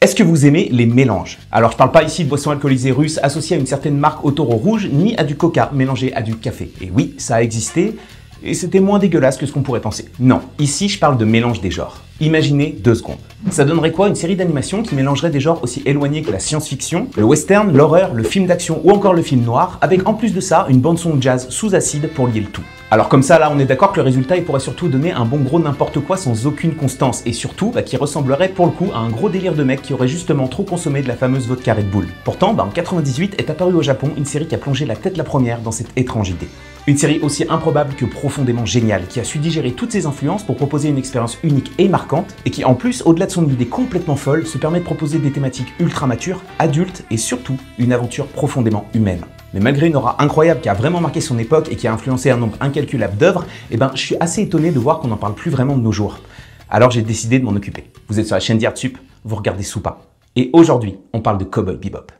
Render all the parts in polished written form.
Est-ce que vous aimez les mélanges? Alors je parle pas ici de boissons alcoolisées russes associées à une certaine marque au taureau rouge, ni à du coca mélangé à du café. Et oui, ça a existé, et c'était moins dégueulasse que ce qu'on pourrait penser. Non, ici je parle de mélange des genres. Imaginez 2 secondes. Ça donnerait quoi une série d'animations qui mélangerait des genres aussi éloignés que la science-fiction, le western, l'horreur, le film d'action ou encore le film noir, avec en plus de ça une bande-son de jazz sous acide pour lier le tout. Alors comme ça là on est d'accord que le résultat il pourrait surtout donner un bon gros n'importe quoi sans aucune constance et surtout qui ressemblerait pour le coup à un gros délire de mec qui aurait justement trop consommé de la fameuse vodka Red Bull. Pourtant en 98 est apparue au Japon une série qui a plongé la tête la première dans cette étrange idée. Une série aussi improbable que profondément géniale, qui a su digérer toutes ses influences pour proposer une expérience unique et marquante, et qui en plus, au-delà de son idée complètement folle, se permet de proposer des thématiques ultra matures, adultes et surtout une aventure profondément humaine. Mais malgré une aura incroyable qui a vraiment marqué son époque et qui a influencé un nombre incalculable d'œuvres, je suis assez étonné de voir qu'on n'en parle plus vraiment de nos jours. Alors j'ai décidé de m'en occuper. Vous êtes sur la chaîne d'Artsup, vous regardez Soupa. Et aujourd'hui, on parle de Cowboy Bebop.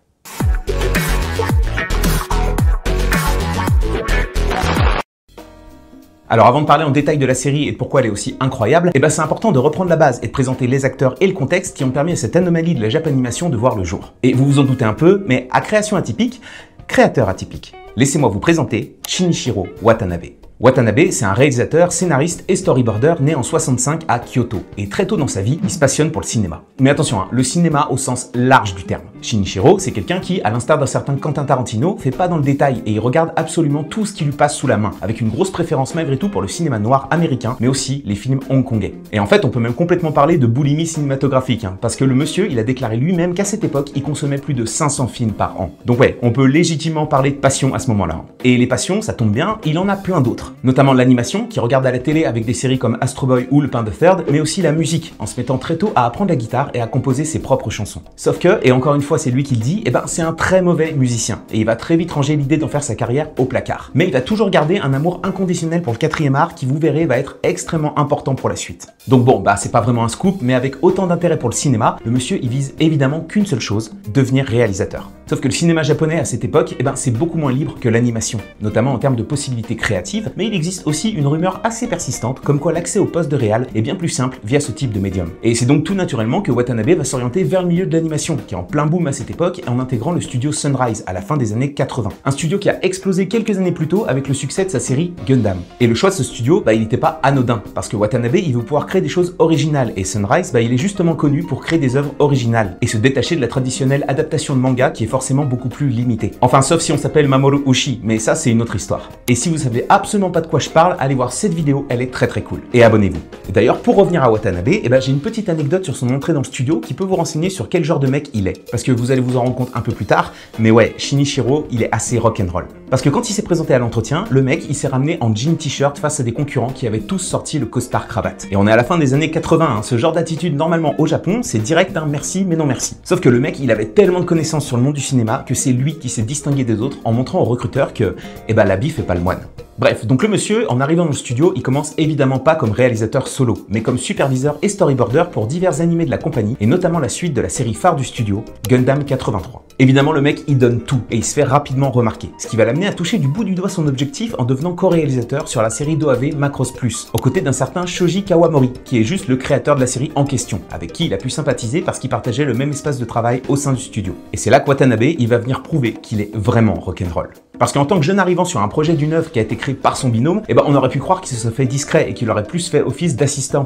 Alors avant de parler en détail de la série et de pourquoi elle est aussi incroyable, c'est important de reprendre la base et de présenter les acteurs et le contexte qui ont permis à cette anomalie de la Japanimation de voir le jour. Et vous vous en doutez un peu, mais à création atypique, créateur atypique. Laissez-moi vous présenter Shinichiro Watanabe. Watanabe, c'est un réalisateur, scénariste et storyboarder né en 65 à Kyoto. Et très tôt dans sa vie, il se passionne pour le cinéma. Mais attention, le cinéma au sens large du terme. Shinichiro, c'est quelqu'un qui, à l'instar d'un certain Quentin Tarantino, fait pas dans le détail et il regarde absolument tout ce qui lui passe sous la main, avec une grosse préférence malgré tout pour le cinéma noir américain, mais aussi les films hongkongais. Et en fait, on peut même complètement parler de boulimie cinématographique, parce que le monsieur, il a déclaré lui-même qu'à cette époque, il consommait plus de 500 films par an. Donc ouais, on peut légitimement parler de passion à ce moment-là. Et les passions, ça tombe bien, il en a plein d'autres. Notamment l'animation, qui regarde à la télé avec des séries comme Astro Boy ou Le Pain de Third, mais aussi la musique, en se mettant très tôt à apprendre la guitare et à composer ses propres chansons. Sauf que, et encore une fois c'est lui qui le dit, c'est un très mauvais musicien, et il va très vite ranger l'idée d'en faire sa carrière au placard. Mais il va toujours garder un amour inconditionnel pour le 4e art qui, vous verrez, va être extrêmement important pour la suite. Donc bon, c'est pas vraiment un scoop, mais avec autant d'intérêt pour le cinéma, le monsieur il vise évidemment qu'une seule chose, devenir réalisateur. Sauf que le cinéma japonais à cette époque, c'est beaucoup moins libre que l'animation, notamment en termes de possibilités créatives, mais il existe aussi une rumeur assez persistante comme quoi l'accès au poste de réal est bien plus simple via ce type de médium. Et c'est donc tout naturellement que Watanabe va s'orienter vers le milieu de l'animation, qui est en plein boom à cette époque, en intégrant le studio Sunrise à la fin des années 80. Un studio qui a explosé quelques années plus tôt avec le succès de sa série Gundam. Et le choix de ce studio, il n'était pas anodin, parce que Watanabe, il veut pouvoir créer des choses originales, et Sunrise, il est justement connu pour créer des œuvres originales, et se détacher de la traditionnelle adaptation de manga qui est forcément beaucoup plus limitée. Enfin, sauf si on s'appelle Mamoru Oshii, mais ça c'est une autre histoire. Et si vous savez absolument pas de quoi je parle, allez voir cette vidéo, elle est très cool. Et abonnez-vous. D'ailleurs, pour revenir à Watanabe, j'ai une petite anecdote sur son entrée dans le studio qui peut vous renseigner sur quel genre de mec il est. Parce que vous allez vous en rendre compte un peu plus tard, mais ouais, Shinichiro, il est assez rock'n'roll. Parce que quand il s'est présenté à l'entretien, le mec, il s'est ramené en jean t-shirt face à des concurrents qui avaient tous sorti le costard cravate. Et on est à la fin des années 80, ce genre d'attitude normalement au Japon, c'est direct un merci mais non merci. Sauf que le mec, il avait tellement de connaissances sur le monde du cinéma que c'est lui qui s'est distingué des autres en montrant aux recruteurs que, l'habit fait pas le moine. Bref, donc le monsieur, en arrivant dans le studio, il commence évidemment pas comme réalisateur solo, mais comme superviseur et storyboarder pour divers animés de la compagnie, et notamment la suite de la série phare du studio, Gundam 83. Évidemment, le mec, il donne tout, et il se fait rapidement remarquer, ce qui va l'amener à toucher du bout du doigt son objectif en devenant co-réalisateur sur la série d'OAV Macross Plus, aux côtés d'un certain Shoji Kawamori, qui est juste le créateur de la série en question, avec qui il a pu sympathiser parce qu'ils partageaient le même espace de travail au sein du studio. Et c'est là que Watanabe, il va venir prouver qu'il est vraiment rock'n'roll. Parce qu'en tant que jeune arrivant sur un projet d'une œuvre qui a été créée par son binôme, on aurait pu croire qu'il se serait fait discret et qu'il aurait plus fait office d'assistant.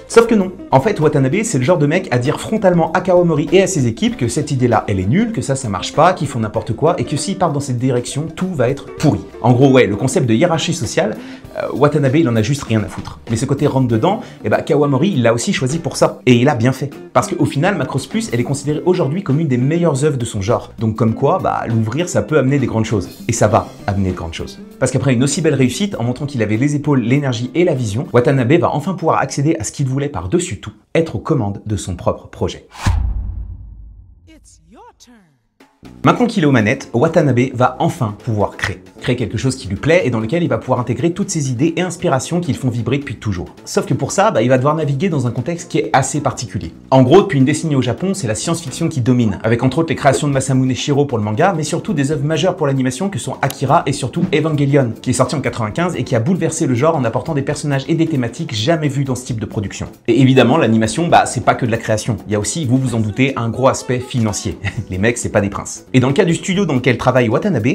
Sauf que non. En fait, Watanabe, c'est le genre de mec à dire frontalement à Kawamori et à ses équipes que cette idée-là, elle est nulle, que ça marche pas, qu'ils font n'importe quoi, et que s'ils partent dans cette direction, tout va être pourri. En gros, ouais, le concept de hiérarchie sociale, Watanabe, il en a juste rien à foutre. Mais ce côté rentre dedans, Kawamori, il l'a aussi choisi pour ça. Et il a bien fait. Parce qu'au final, Macross Plus, elle est considérée aujourd'hui comme une des meilleures œuvres de son genre. Donc comme quoi, l'ouvrir, ça peut amener des grandes choses. Et ça va amener de grandes choses. Parce qu'après une aussi belle réussite, en montrant qu'il avait les épaules, l'énergie et la vision, Watanabe va enfin pouvoir accéder à ce qu'il voulait par-dessus tout, être aux commandes de son propre projet. Maintenant qu'il est aux manettes, Watanabe va enfin pouvoir créer. créer quelque chose qui lui plaît et dans lequel il va pouvoir intégrer toutes ses idées et inspirations qui le font vibrer depuis toujours. Sauf que pour ça, il va devoir naviguer dans un contexte qui est assez particulier. En gros, depuis une décennie au Japon, c'est la science-fiction qui domine, avec entre autres les créations de Masamune Shirow pour le manga, mais surtout des œuvres majeures pour l'animation que sont Akira et surtout Evangelion, qui est sorti en 95 et qui a bouleversé le genre en apportant des personnages et des thématiques jamais vus dans ce type de production. Et évidemment, l'animation, c'est pas que de la création. Il y a aussi, vous vous en doutez, un gros aspect financier. Les mecs, c'est pas des princes. Et dans le cas du studio dans lequel travaille Watanabe,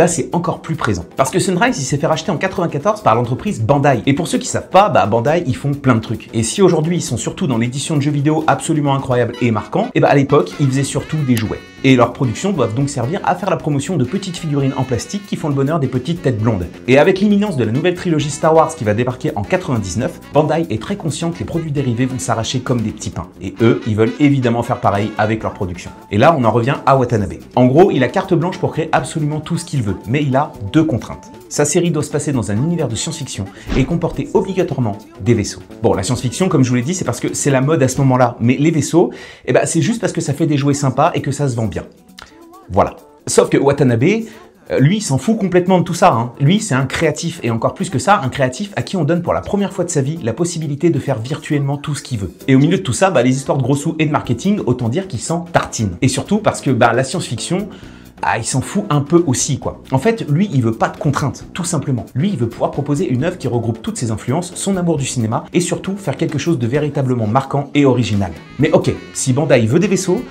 c'est encore plus présent. Parce que Sunrise, il s'est fait racheter en 94 par l'entreprise Bandai. Et pour ceux qui savent pas, Bandai, ils font plein de trucs. Et si aujourd'hui, ils sont surtout dans l'édition de jeux vidéo absolument incroyable et marquant, à l'époque, ils faisaient surtout des jouets. Et leurs productions doivent donc servir à faire la promotion de petites figurines en plastique qui font le bonheur des petites têtes blondes. Et avec l'imminence de la nouvelle trilogie Star Wars qui va débarquer en 99, Bandai est très conscient que les produits dérivés vont s'arracher comme des petits pains. Et eux, ils veulent évidemment faire pareil avec leur production. Et là, on en revient à Watanabe. En gros, il a carte blanche pour créer absolument tout ce qu'il veut, mais il a deux contraintes. Sa série doit se passer dans un univers de science-fiction et comporter obligatoirement des vaisseaux. Bon, la science-fiction, comme je vous l'ai dit, c'est parce que c'est la mode à ce moment-là, mais les vaisseaux, c'est juste parce que ça fait des jouets sympas et que ça se vend bien. Voilà. Sauf que Watanabe, lui, il s'en fout complètement de tout ça. Hein. Lui, c'est un créatif, et encore plus que ça, un créatif à qui on donne pour la première fois de sa vie la possibilité de faire virtuellement tout ce qu'il veut. Et au milieu de tout ça, les histoires de gros sous et de marketing, autant dire qu'il s'en tartine. Et surtout parce que la science-fiction, il s'en fout un peu aussi, quoi. En fait, lui, il veut pas de contraintes, tout simplement. Lui, il veut pouvoir proposer une œuvre qui regroupe toutes ses influences, son amour du cinéma, et surtout faire quelque chose de véritablement marquant et original. Mais ok, si Bandai veut des vaisseaux,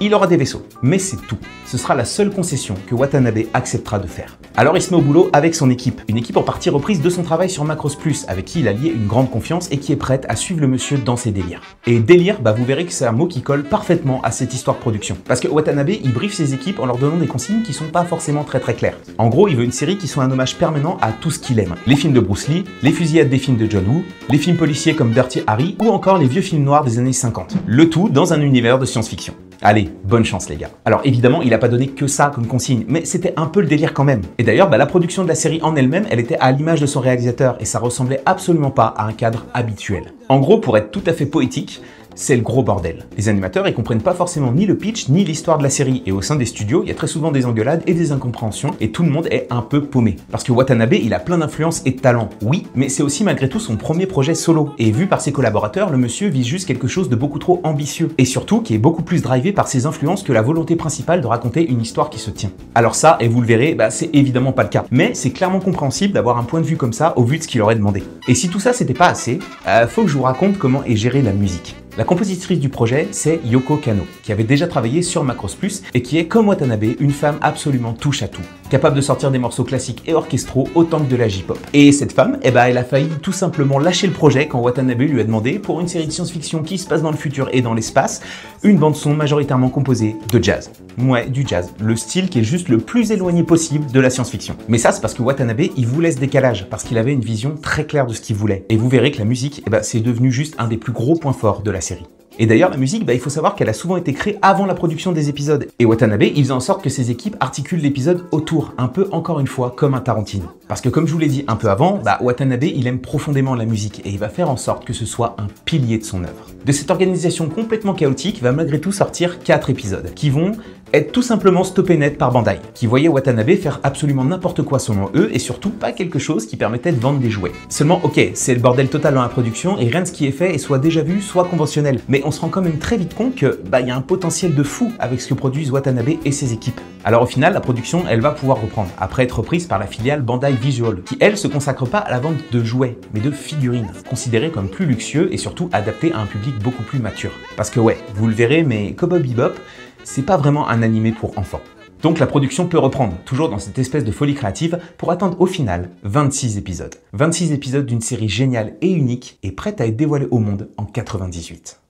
il aura des vaisseaux, mais c'est tout. Ce sera la seule concession que Watanabe acceptera de faire. Alors il se met au boulot avec son équipe, une équipe en partie reprise de son travail sur Macross Plus, avec qui il a lié une grande confiance et qui est prête à suivre le monsieur dans ses délires. Et délire, vous verrez que c'est un mot qui colle parfaitement à cette histoire de production. Parce que Watanabe, il briefe ses équipes en leur donnant des consignes qui sont pas forcément très claires. En gros, il veut une série qui soit un hommage permanent à tout ce qu'il aime. Les films de Bruce Lee, les fusillades des films de John Woo, les films policiers comme Dirty Harry, ou encore les vieux films noirs des années 50. Le tout dans un univers de science-fiction. Allez, bonne chance les gars. Alors évidemment, il a pas donné que ça comme consigne, mais c'était un peu le délire quand même. Et d'ailleurs, la production de la série en elle-même, elle était à l'image de son réalisateur, et ça ressemblait absolument pas à un cadre habituel. En gros, pour être tout à fait poétique, c'est le gros bordel. Les animateurs, ils comprennent pas forcément ni le pitch, ni l'histoire de la série, et au sein des studios, il y a très souvent des engueulades et des incompréhensions, et tout le monde est un peu paumé. Parce que Watanabe, il a plein d'influence et de talent, oui, mais c'est aussi malgré tout son premier projet solo, et vu par ses collaborateurs, le monsieur vise juste quelque chose de beaucoup trop ambitieux, et surtout qui est beaucoup plus drivé par ses influences que la volonté principale de raconter une histoire qui se tient. Alors ça, et vous le verrez, c'est évidemment pas le cas, mais c'est clairement compréhensible d'avoir un point de vue comme ça au vu de ce qu'il aurait demandé. Et si tout ça c'était pas assez, faut que je vous raconte comment est gérée la musique. La compositrice du projet, c'est Yoko Kanno, qui avait déjà travaillé sur Macross Plus et qui est, comme Watanabe, une femme absolument touche à tout, capable de sortir des morceaux classiques et orchestraux autant que de la J-pop. Et cette femme, elle a failli tout simplement lâcher le projet quand Watanabe lui a demandé, pour une série de science-fiction qui se passe dans le futur et dans l'espace, une bande-son majoritairement composée de jazz. Ouais, du jazz, le style qui est juste le plus éloigné possible de la science-fiction. Mais ça, c'est parce que Watanabe, il voulait ce décalage, parce qu'il avait une vision très claire de ce qu'il voulait. Et vous verrez que la musique, c'est devenu juste un des plus gros points forts de la série. Et d'ailleurs, la musique, il faut savoir qu'elle a souvent été créée avant la production des épisodes. Et Watanabe, il faisait en sorte que ses équipes articulent l'épisode autour, un peu encore une fois comme un Tarantino. Parce que comme je vous l'ai dit un peu avant, Watanabe, il aime profondément la musique et il va faire en sorte que ce soit un pilier de son œuvre. De cette organisation complètement chaotique va malgré tout sortir 4 épisodes, qui vont être tout simplement stoppés net par Bandai, qui voyait Watanabe faire absolument n'importe quoi selon eux et surtout pas quelque chose qui permettait de vendre des jouets. Seulement, ok, c'est le bordel total dans la production et rien de ce qui est fait est soit déjà vu, soit conventionnel. Mais on se rend quand même très vite compte que y a un potentiel de fou avec ce que produisent Watanabe et ses équipes. Alors au final, la production, elle va pouvoir reprendre, après être reprise par la filiale Bandai Visual, qui elle se consacre pas à la vente de jouets, mais de figurines, considérées comme plus luxueux et surtout adaptées à un public beaucoup plus mature. Parce que ouais, vous le verrez, mais Cowboy Bebop, c'est pas vraiment un animé pour enfants. Donc la production peut reprendre, toujours dans cette espèce de folie créative, pour atteindre au final 26 épisodes. 26 épisodes d'une série géniale et unique, et prête à être dévoilée au monde en 98.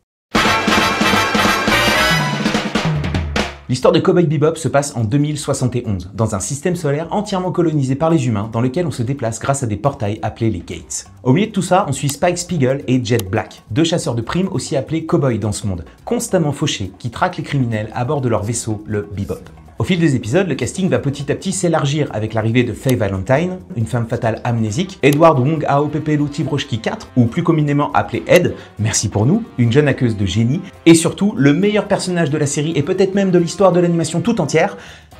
L'histoire de Cowboy Bebop se passe en 2071, dans un système solaire entièrement colonisé par les humains, dans lequel on se déplace grâce à des portails appelés les Gates. Au milieu de tout ça, on suit Spike Spiegel et Jet Black, deux chasseurs de primes aussi appelés Cowboys dans ce monde, constamment fauchés, qui traquent les criminels à bord de leur vaisseau, le Bebop. Au fil des épisodes, le casting va petit à petit s'élargir avec l'arrivée de Faye Valentine, une femme fatale amnésique, Edward Wong Aopepelu Tibrochki IV, ou plus communément appelé Ed, merci pour nous, une jeune hackeuse de génie, et surtout le meilleur personnage de la série et peut-être même de l'histoire de l'animation tout entière,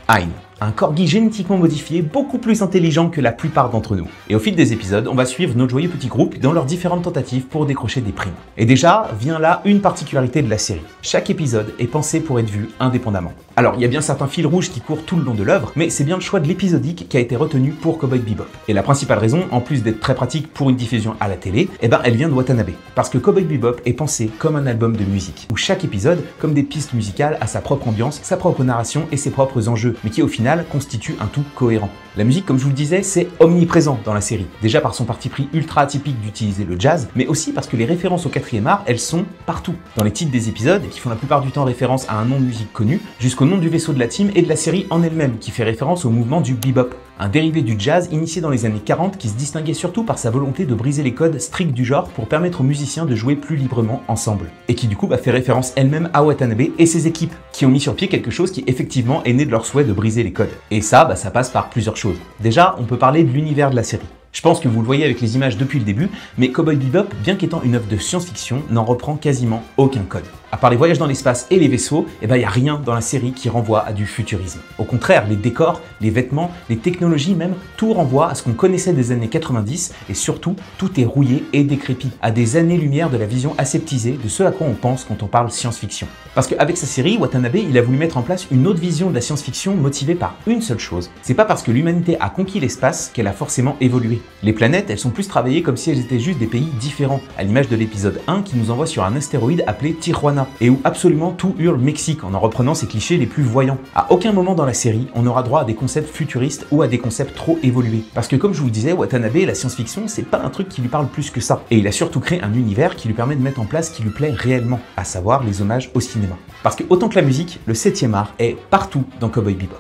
Hein. un corgi génétiquement modifié beaucoup plus intelligent que la plupart d'entre nous. Et au fil des épisodes, on va suivre notre joyeux petit groupe dans leurs différentes tentatives pour décrocher des primes. Et déjà, vient là une particularité de la série. Chaque épisode est pensé pour être vu indépendamment. Alors, il y a bien certains fils rouges qui courent tout le long de l'œuvre, mais c'est bien le choix de l'épisodique qui a été retenu pour Cowboy Bebop. Et la principale raison, en plus d'être très pratique pour une diffusion à la télé, elle vient de Watanabe. Parce que Cowboy Bebop est pensé comme un album de musique, où chaque épisode, comme des pistes musicales, a sa propre ambiance, sa propre narration et ses propres enjeux, mais qui au final constitue un tout cohérent. La musique, comme je vous le disais, c'est omniprésent dans la série. Déjà par son parti pris ultra atypique d'utiliser le jazz, mais aussi parce que les références au 4e art, elles sont partout. Dans les titres des épisodes, qui font la plupart du temps référence à un nom de musique connu, jusqu'au nom du vaisseau de la team et de la série en elle-même, qui fait référence au mouvement du bebop. Un dérivé du jazz initié dans les années 40 qui se distinguait surtout par sa volonté de briser les codes stricts du genre pour permettre aux musiciens de jouer plus librement ensemble. Et qui du coup fait référence elle-même à Watanabe et ses équipes, qui ont mis sur pied quelque chose qui effectivement est né de leur souhait de briser les codes. Et ça passe par plusieurs choses. Déjà, on peut parler de l'univers de la série. Je pense que vous le voyez avec les images depuis le début, mais Cowboy Bebop, bien qu'étant une œuvre de science-fiction, n'en reprend quasiment aucun code. À part les voyages dans l'espace et les vaisseaux, il n'y a rien dans la série qui renvoie à du futurisme. Au contraire, les décors, les vêtements, les technologies même, tout renvoie à ce qu'on connaissait des années 90 et surtout, tout est rouillé et décrépit, à des années-lumière de la vision aseptisée de ce à quoi on pense quand on parle science-fiction. Parce qu'avec sa série, Watanabe, il a voulu mettre en place une autre vision de la science-fiction motivée par une seule chose. C'est pas parce que l'humanité a conquis l'espace qu'elle a forcément évolué. Les planètes, elles sont plus travaillées comme si elles étaient juste des pays différents, à l'image de l'épisode 1 qui nous envoie sur un astéroïde appelé Tijuana, et où absolument tout hurle Mexique en reprenant ses clichés les plus voyants. À aucun moment dans la série, on aura droit à des concepts futuristes ou à des concepts trop évolués. Parce que comme je vous le disais, Watanabe, la science-fiction, c'est pas un truc qui lui parle plus que ça. Et il a surtout créé un univers qui lui permet de mettre en place ce qui lui plaît réellement, à savoir les hommages au cinéma. Parce que autant que la musique, le 7e art est partout dans Cowboy Bebop.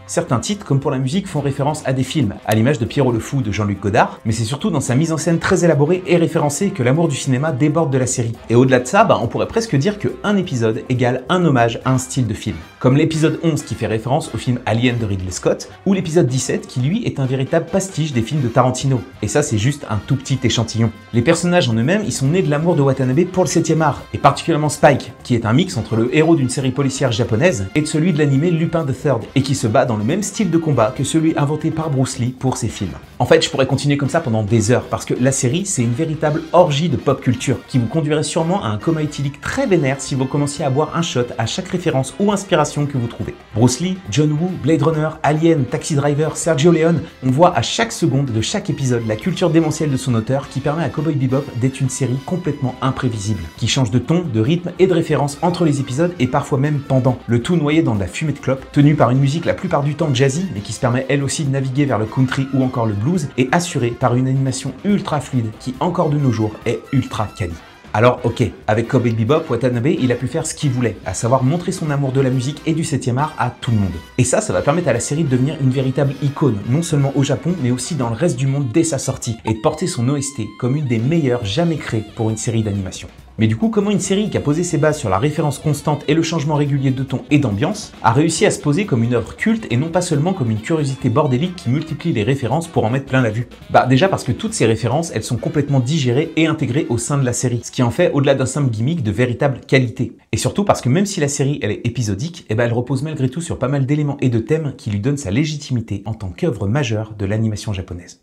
Certains titres, comme pour la musique, font référence à des films, à l'image de Pierrot le Fou de Jean-Luc Godard, mais c'est surtout dans sa mise en scène très élaborée et référencée que l'amour du cinéma déborde de la série. Et au-delà de ça, on pourrait presque dire qu'un épisode égale un hommage à un style de film. Comme l'épisode 11 qui fait référence au film Alien de Ridley Scott, ou l'épisode 17 qui lui est un véritable pastiche des films de Tarantino. Et ça c'est juste un tout petit échantillon. Les personnages en eux-mêmes, ils sont nés de l'amour de Watanabe pour le 7e art, et particulièrement Spike, qui est un mix entre le héros d'une série policière japonaise et de celui de l'animé Lupin the Third, et qui se bat dans le même style de combat que celui inventé par Bruce Lee pour ses films. En fait, je pourrais continuer comme ça pendant des heures, parce que la série, c'est une véritable orgie de pop culture, qui vous conduirait sûrement à un coma éthylique très vénère si vous commenciez à boire un shot à chaque référence ou inspiration que vous trouvez. Bruce Lee, John Woo, Blade Runner, Alien, Taxi Driver, Sergio Leone, on voit à chaque seconde de chaque épisode la culture démentielle de son auteur qui permet à Cowboy Bebop d'être une série complètement imprévisible, qui change de ton, de rythme et de référence entre les épisodes et parfois même pendant, le tout noyé dans de la fumée de clope, tenue par une musique la plupart du temps jazzy, mais qui se permet elle aussi de naviguer vers le country ou encore le blues, et assurée par une animation ultra fluide qui encore de nos jours est ultra quali. Alors ok, avec Cowboy Bebop, Watanabe, il a pu faire ce qu'il voulait, à savoir montrer son amour de la musique et du 7e art à tout le monde. Et ça va permettre à la série de devenir une véritable icône, non seulement au Japon, mais aussi dans le reste du monde dès sa sortie, et de porter son OST comme une des meilleures jamais créées pour une série d'animation. Mais du coup, comment une série qui a posé ses bases sur la référence constante et le changement régulier de ton et d'ambiance a réussi à se poser comme une œuvre culte et non pas seulement comme une curiosité bordélique qui multiplie les références pour en mettre plein la vue? Déjà parce que toutes ces références, elles sont complètement digérées et intégrées au sein de la série, ce qui en fait, au-delà d'un simple gimmick, de véritable qualité. Et surtout parce que même si la série, elle est épisodique, elle repose malgré tout sur pas mal d'éléments et de thèmes qui lui donnent sa légitimité en tant qu'œuvre majeure de l'animation japonaise.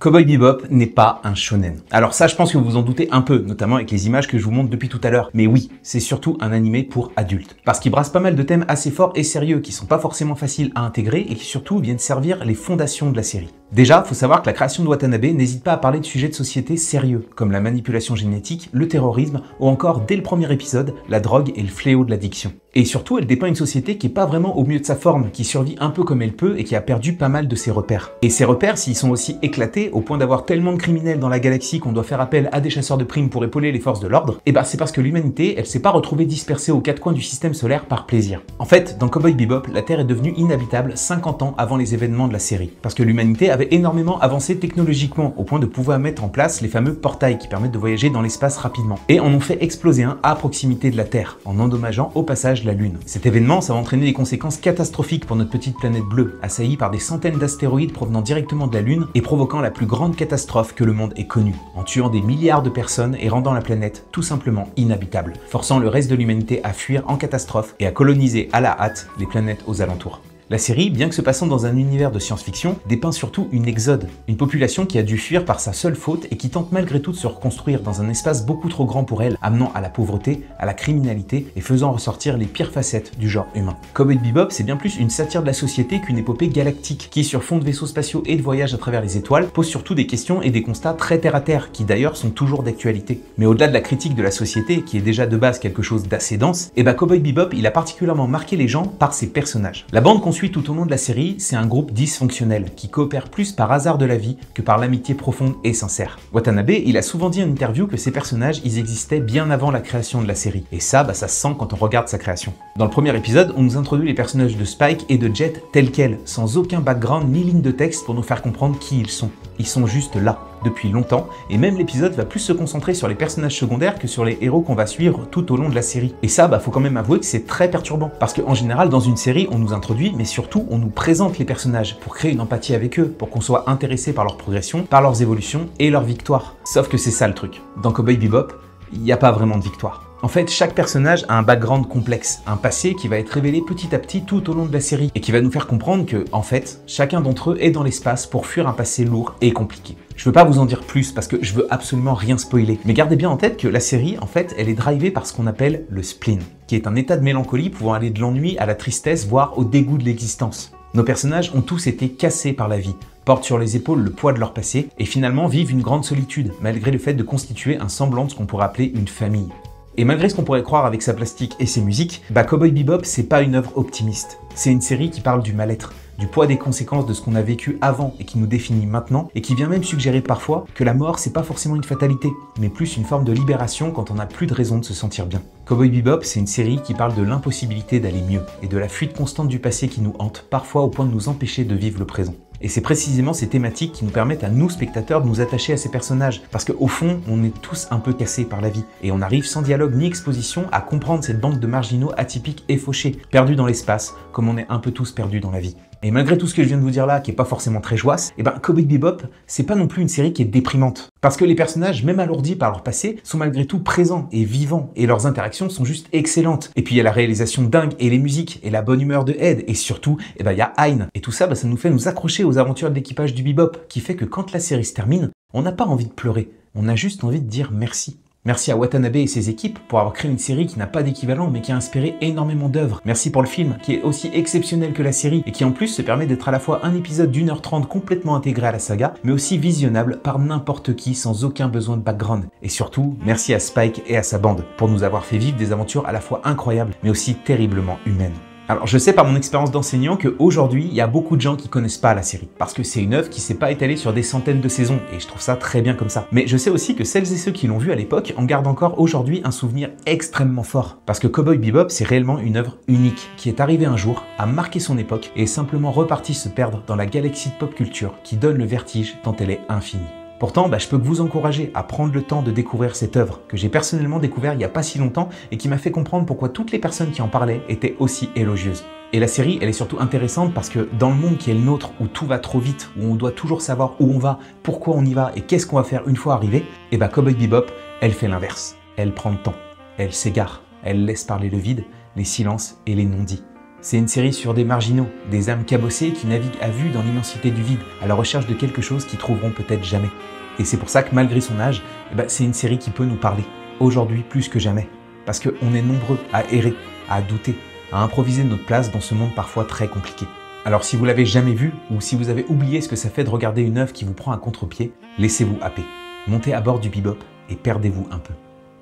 Cowboy Bebop n'est pas un shonen. Alors ça, je pense que vous vous en doutez un peu, notamment avec les images que je vous montre depuis tout à l'heure. Mais oui, c'est surtout un animé pour adultes. Parce qu'il brasse pas mal de thèmes assez forts et sérieux, qui sont pas forcément faciles à intégrer et qui surtout viennent servir les fondations de la série. Déjà, faut savoir que la création de Watanabe n'hésite pas à parler de sujets de société sérieux, comme la manipulation génétique, le terrorisme, ou encore, dès le premier épisode, la drogue et le fléau de l'addiction. Et surtout, elle dépeint une société qui est pas vraiment au mieux de sa forme, qui survit un peu comme elle peut et qui a perdu pas mal de ses repères. Et ces repères, s'ils sont aussi éclatés, au point d'avoir tellement de criminels dans la galaxie qu'on doit faire appel à des chasseurs de primes pour épauler les forces de l'ordre, c'est parce que l'humanité, elle s'est pas retrouvée dispersée aux quatre coins du système solaire par plaisir. En fait, dans Cowboy Bebop, la Terre est devenue inhabitable 50 ans avant les événements de la série, parce que l'humanité avait énormément avancé technologiquement, au point de pouvoir mettre en place les fameux portails qui permettent de voyager dans l'espace rapidement. Et en ont fait exploser un à proximité de la Terre, en endommageant au passage passage de la Lune. Cet événement, ça va entraîner des conséquences catastrophiques pour notre petite planète bleue, assaillie par des centaines d'astéroïdes provenant directement de la Lune et provoquant la plus grande catastrophe que le monde ait connue, en tuant des milliards de personnes et rendant la planète tout simplement inhabitable, forçant le reste de l'humanité à fuir en catastrophe et à coloniser à la hâte les planètes aux alentours. La série, bien que se passant dans un univers de science-fiction, dépeint surtout une exode, une population qui a dû fuir par sa seule faute et qui tente malgré tout de se reconstruire dans un espace beaucoup trop grand pour elle, amenant à la pauvreté, à la criminalité et faisant ressortir les pires facettes du genre humain. Cowboy Bebop, c'est bien plus une satire de la société qu'une épopée galactique, qui sur fond de vaisseaux spatiaux et de voyages à travers les étoiles, pose surtout des questions et des constats très terre-à-terre, qui d'ailleurs sont toujours d'actualité. Mais au-delà de la critique de la société, qui est déjà de base quelque chose d'assez dense, Cowboy Bebop, il a particulièrement marqué les gens par ses personnages. La bande qu'on suit tout au long de la série, c'est un groupe dysfonctionnel qui coopère plus par hasard de la vie que par l'amitié profonde et sincère. Watanabe, il a souvent dit en interview que ces personnages, ils existaient bien avant la création de la série. Et ça se sent quand on regarde sa création. Dans le premier épisode, on nous introduit les personnages de Spike et de Jet tels quels, sans aucun background ni ligne de texte pour nous faire comprendre qui ils sont. Ils sont juste là, depuis longtemps, et même l'épisode va plus se concentrer sur les personnages secondaires que sur les héros qu'on va suivre tout au long de la série. Et ça, faut quand même avouer que c'est très perturbant, parce qu'en général, dans une série, on nous introduit, mais surtout, on nous présente les personnages pour créer une empathie avec eux, pour qu'on soit intéressé par leur progression, par leurs évolutions et leurs victoires. Sauf que c'est ça le truc. Dans Cowboy Bebop, il n'y a pas vraiment de victoire. En fait, chaque personnage a un background complexe, un passé qui va être révélé petit à petit tout au long de la série et qui va nous faire comprendre que, en fait, chacun d'entre eux est dans l'espace pour fuir un passé lourd et compliqué. Je veux pas vous en dire plus parce que je veux absolument rien spoiler, mais gardez bien en tête que la série, en fait, elle est drivée par ce qu'on appelle le spleen, qui est un état de mélancolie pouvant aller de l'ennui à la tristesse, voire au dégoût de l'existence. Nos personnages ont tous été cassés par la vie, portent sur les épaules le poids de leur passé et finalement vivent une grande solitude, malgré le fait de constituer un semblant de ce qu'on pourrait appeler une famille. Et malgré ce qu'on pourrait croire avec sa plastique et ses musiques, Cowboy Bebop, c'est pas une œuvre optimiste. C'est une série qui parle du mal-être, du poids des conséquences de ce qu'on a vécu avant et qui nous définit maintenant, et qui vient même suggérer parfois que la mort, c'est pas forcément une fatalité, mais plus une forme de libération quand on n'a plus de raison de se sentir bien. Cowboy Bebop, c'est une série qui parle de l'impossibilité d'aller mieux, et de la fuite constante du passé qui nous hante, parfois au point de nous empêcher de vivre le présent. Et c'est précisément ces thématiques qui nous permettent à nous, spectateurs, de nous attacher à ces personnages. Parce qu'au fond, on est tous un peu cassés par la vie. Et on arrive sans dialogue ni exposition à comprendre cette bande de marginaux atypiques et fauchés, perdus dans l'espace, comme on est un peu tous perdus dans la vie. Et malgré tout ce que je viens de vous dire là, qui est pas forcément très joyeux, Cowboy Bebop, c'est pas non plus une série qui est déprimante. Parce que les personnages, même alourdis par leur passé, sont malgré tout présents et vivants, et leurs interactions sont juste excellentes. Et puis il y a la réalisation dingue, et les musiques, et la bonne humeur de Ed, et surtout, il y a Hein. Et tout ça, ça nous fait nous accrocher aux aventures de l'équipage du Bebop, qui fait que quand la série se termine, on n'a pas envie de pleurer, on a juste envie de dire merci. Merci à Watanabe et ses équipes pour avoir créé une série qui n'a pas d'équivalent mais qui a inspiré énormément d'œuvres. Merci pour le film qui est aussi exceptionnel que la série et qui en plus se permet d'être à la fois un épisode d'1h30 complètement intégré à la saga mais aussi visionnable par n'importe qui sans aucun besoin de background. Et surtout, merci à Spike et à sa bande pour nous avoir fait vivre des aventures à la fois incroyables mais aussi terriblement humaines. Alors je sais par mon expérience d'enseignant qu'aujourd'hui, il y a beaucoup de gens qui connaissent pas la série, parce que c'est une œuvre qui s'est pas étalée sur des centaines de saisons, et je trouve ça très bien comme ça. Mais je sais aussi que celles et ceux qui l'ont vu à l'époque en gardent encore aujourd'hui un souvenir extrêmement fort, parce que Cowboy Bebop, c'est réellement une œuvre unique, qui est arrivée un jour, a marqué son époque, et est simplement repartie se perdre dans la galaxie de pop culture qui donne le vertige tant elle est infinie. Pourtant, je peux que vous encourager à prendre le temps de découvrir cette œuvre, que j'ai personnellement découvert il n'y a pas si longtemps et qui m'a fait comprendre pourquoi toutes les personnes qui en parlaient étaient aussi élogieuses. Et la série, elle est surtout intéressante parce que dans le monde qui est le nôtre, où tout va trop vite, où on doit toujours savoir où on va, pourquoi on y va et qu'est-ce qu'on va faire une fois arrivé, Cowboy Bebop, elle fait l'inverse. Elle prend le temps, elle s'égare, elle laisse parler le vide, les silences et les non-dits. C'est une série sur des marginaux, des âmes cabossées qui naviguent à vue dans l'immensité du vide, à la recherche de quelque chose qu'ils trouveront peut-être jamais. Et c'est pour ça que malgré son âge, c'est une série qui peut nous parler, aujourd'hui plus que jamais. Parce qu'on est nombreux à errer, à douter, à improviser notre place dans ce monde parfois très compliqué. Alors si vous l'avez jamais vu, ou si vous avez oublié ce que ça fait de regarder une œuvre qui vous prend à contre-pied, laissez-vous happer. Montez à bord du Bebop et perdez-vous un peu.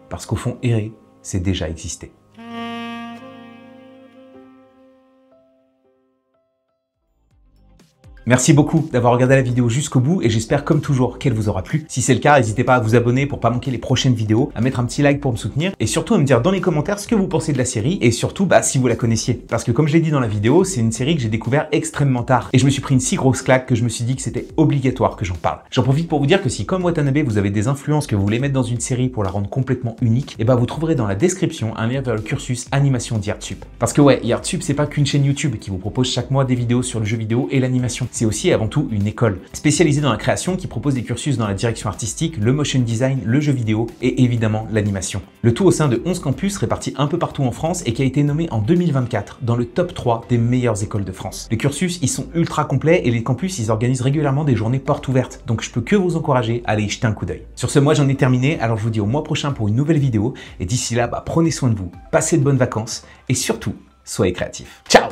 Parce qu'au fond, errer, c'est déjà exister. Merci beaucoup d'avoir regardé la vidéo jusqu'au bout et j'espère comme toujours qu'elle vous aura plu. Si c'est le cas, n'hésitez pas à vous abonner pour pas manquer les prochaines vidéos, à mettre un petit like pour me soutenir et surtout à me dire dans les commentaires ce que vous pensez de la série et surtout si vous la connaissiez. Parce que comme je l'ai dit dans la vidéo, c'est une série que j'ai découvert extrêmement tard et je me suis pris une si grosse claque que je me suis dit que c'était obligatoire que j'en parle. J'en profite pour vous dire que si comme Watanabe vous avez des influences que vous voulez mettre dans une série pour la rendre complètement unique, et vous trouverez dans la description un lien vers le cursus animation d'YartSup. Parce que ouais, YartSup c'est pas qu'une chaîne YouTube qui vous propose chaque mois des vidéos sur le jeu vidéo et l'animation. C'est aussi et avant tout une école spécialisée dans la création qui propose des cursus dans la direction artistique, le motion design, le jeu vidéo et évidemment l'animation. Le tout au sein de 11 campus répartis un peu partout en France et qui a été nommé en 2024 dans le top 3 des meilleures écoles de France. Les cursus ils sont ultra complets et les campus ils organisent régulièrement des journées portes ouvertes. Donc je peux que vous encourager à aller y jeter un coup d'œil. Sur ce, moi j'en ai terminé, alors je vous dis au mois prochain pour une nouvelle vidéo et d'ici là, prenez soin de vous, passez de bonnes vacances et surtout, soyez créatifs. Ciao!